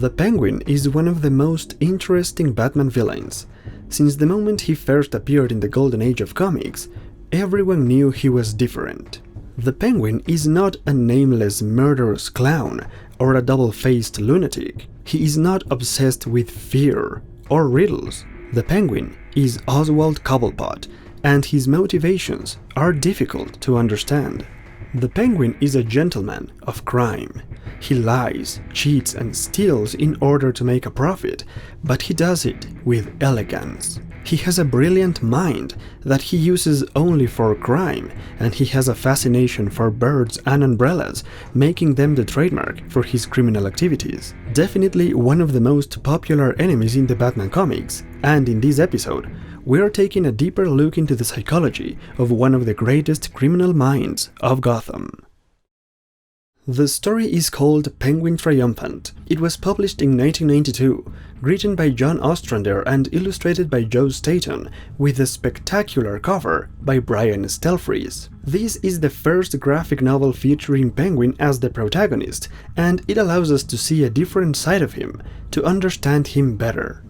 The Penguin is one of the most interesting Batman villains. Since the moment he first appeared in the Golden Age of comics, everyone knew he was different. The Penguin is not a nameless murderous clown or a double-faced lunatic. He is not obsessed with fear or riddles. The Penguin is Oswald Cobblepot, and his motivations are difficult to understand. The Penguin is a gentleman of crime. He lies, cheats and steals in order to make a profit, but he does it with elegance. He has a brilliant mind that he uses only for crime, and he has a fascination for birds and umbrellas, making them the trademark for his criminal activities. Definitely one of the most popular enemies in the Batman comics, and in this episode, we're taking a deeper look into the psychology of one of the greatest criminal minds of Gotham. The story is called Penguin Triumphant. It was published in 1992, written by John Ostrander and illustrated by Joe Staton, with a spectacular cover by Brian Stelfreeze. This is the first graphic novel featuring Penguin as the protagonist, and it allows us to see a different side of him, to understand him better.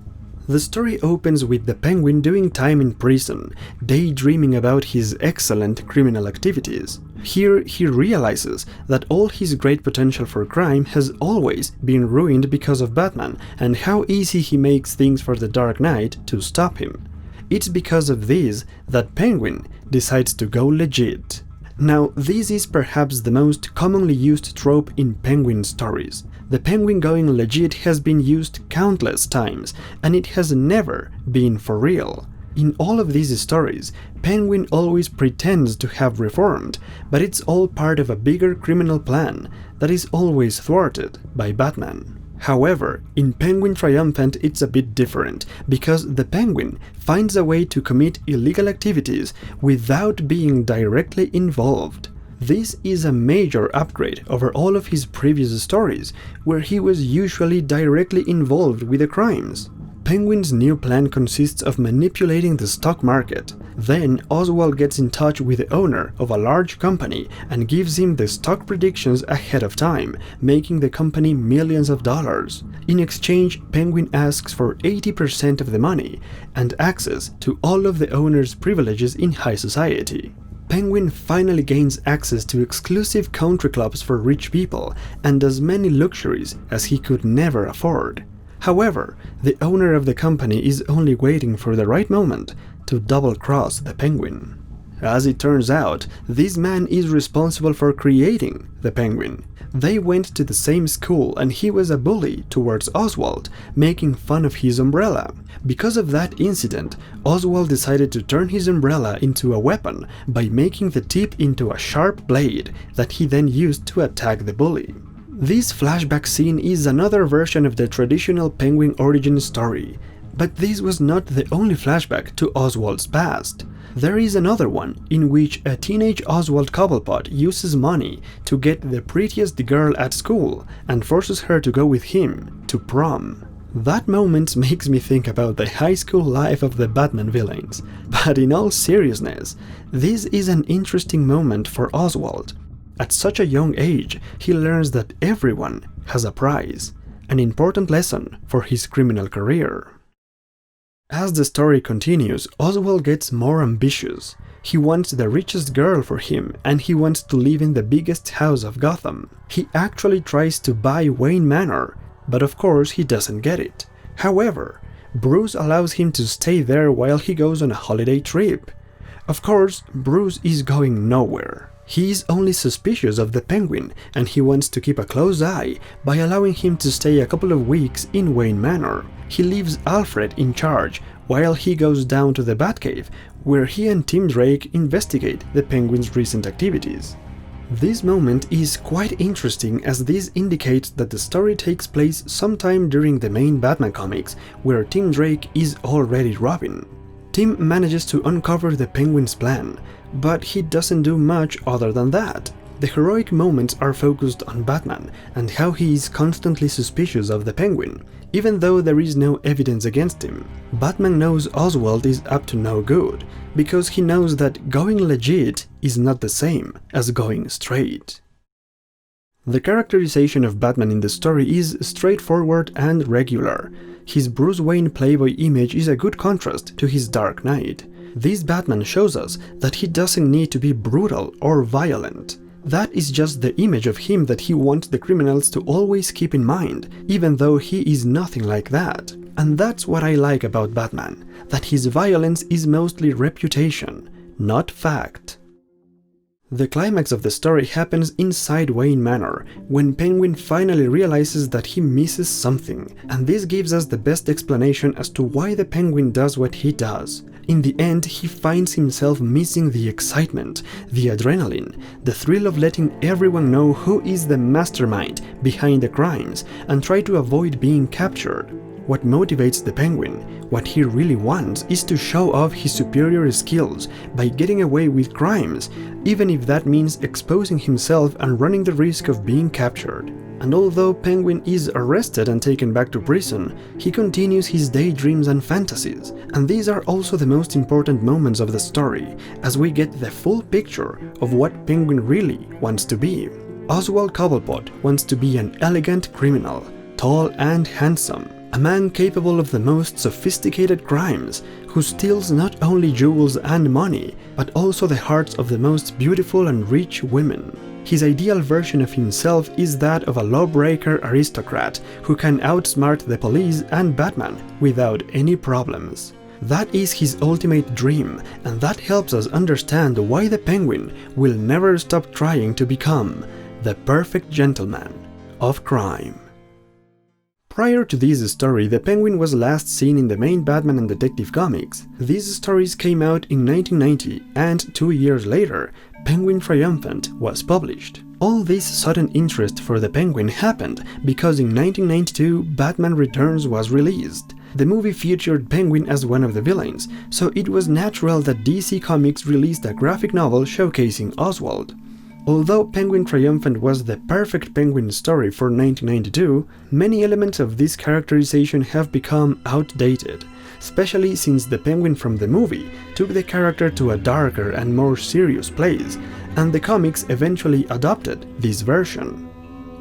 The story opens with the Penguin doing time in prison, daydreaming about his excellent criminal activities. Here he realizes that all his great potential for crime has always been ruined because of Batman, and how easy he makes things for the Dark Knight to stop him. It's because of this that Penguin decides to go legit. Now, this is perhaps the most commonly used trope in Penguin stories. The Penguin going legit has been used countless times, and it has never been for real. In all of these stories, Penguin always pretends to have reformed, but it's all part of a bigger criminal plan that is always thwarted by Batman. However, in Penguin Triumphant it's a bit different, because the Penguin finds a way to commit illegal activities without being directly involved. This is a major upgrade over all of his previous stories, where he was usually directly involved with the crimes. Penguin's new plan consists of manipulating the stock market. Then Oswald gets in touch with the owner of a large company and gives him the stock predictions ahead of time, making the company millions of dollars. In exchange, Penguin asks for 80% of the money and access to all of the owner's privileges in high society. Penguin finally gains access to exclusive country clubs for rich people and as many luxuries as he could never afford. However, the owner of the company is only waiting for the right moment to double-cross the Penguin. As it turns out, this man is responsible for creating the Penguin. They went to the same school and he was a bully towards Oswald, making fun of his umbrella. Because of that incident, Oswald decided to turn his umbrella into a weapon by making the tip into a sharp blade that he then used to attack the bully. This flashback scene is another version of the traditional Penguin origin story, but this was not the only flashback to Oswald's past. There is another one in which a teenage Oswald Cobblepot uses money to get the prettiest girl at school and forces her to go with him to prom. That moment makes me think about the high school life of the Batman villains, but in all seriousness, this is an interesting moment for Oswald. At such a young age, he learns that everyone has a price, an important lesson for his criminal career. As the story continues, Oswald gets more ambitious. He wants the richest girl for him, and he wants to live in the biggest house of Gotham. He actually tries to buy Wayne Manor, but of course he doesn't get it. However, Bruce allows him to stay there while he goes on a holiday trip. Of course, Bruce is going nowhere. He is only suspicious of the Penguin, and he wants to keep a close eye by allowing him to stay a couple of weeks in Wayne Manor. He leaves Alfred in charge while he goes down to the Batcave, where he and Tim Drake investigate the Penguin's recent activities. This moment is quite interesting, as this indicates that the story takes place sometime during the main Batman comics, where Tim Drake is already Robin. Tim manages to uncover the Penguin's plan, but he doesn't do much other than that. The heroic moments are focused on Batman and how he is constantly suspicious of the Penguin, even though there is no evidence against him. Batman knows Oswald is up to no good, because he knows that going legit is not the same as going straight. The characterization of Batman in the story is straightforward and regular. His Bruce Wayne playboy image is a good contrast to his Dark Knight. This Batman shows us that he doesn't need to be brutal or violent. That is just the image of him that he wants the criminals to always keep in mind, even though he is nothing like that. And that's what I like about Batman, that his violence is mostly reputation, not fact. The climax of the story happens inside Wayne Manor, when Penguin finally realizes that he misses something, and this gives us the best explanation as to why the Penguin does what he does. In the end, he finds himself missing the excitement, the adrenaline, the thrill of letting everyone know who is the mastermind behind the crimes and try to avoid being captured. What motivates the Penguin, what he really wants, is to show off his superior skills by getting away with crimes, even if that means exposing himself and running the risk of being captured. And although Penguin is arrested and taken back to prison, he continues his daydreams and fantasies, and these are also the most important moments of the story, as we get the full picture of what Penguin really wants to be. Oswald Cobblepot wants to be an elegant criminal, tall and handsome, a man capable of the most sophisticated crimes, who steals not only jewels and money, but also the hearts of the most beautiful and rich women. His ideal version of himself is that of a lawbreaker aristocrat who can outsmart the police and Batman without any problems. That is his ultimate dream, and that helps us understand why the Penguin will never stop trying to become the perfect gentleman of crime. Prior to this story, the Penguin was last seen in the main Batman and Detective comics. These stories came out in 1990, and 2 years later, Penguin Triumphant was published. All this sudden interest for the Penguin happened because in 1992 Batman Returns was released. The movie featured Penguin as one of the villains, so it was natural that DC Comics released a graphic novel showcasing Oswald. Although Penguin Triumphant was the perfect Penguin story for 1992, many elements of this characterization have become outdated, especially since the Penguin from the movie took the character to a darker and more serious place, and the comics eventually adopted this version.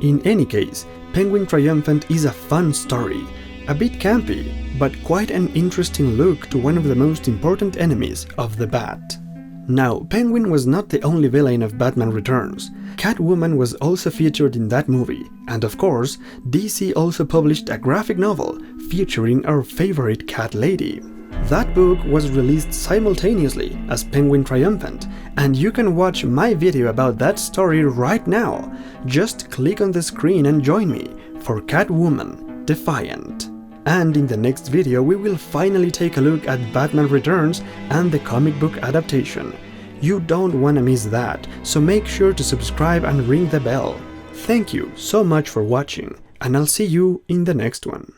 In any case, Penguin Triumphant is a fun story, a bit campy, but quite an interesting look to one of the most important enemies of the Bat. Now, Penguin was not the only villain of Batman Returns. Catwoman was also featured in that movie, and of course, DC also published a graphic novel featuring our favorite cat lady. That book was released simultaneously as Penguin Triumphant, and you can watch my video about that story right now. Just click on the screen and join me for Catwoman Defiant. And in the next video we will finally take a look at Batman Returns and the comic book adaptation. You don't wanna miss that, so make sure to subscribe and ring the bell. Thank you so much for watching, and I'll see you in the next one.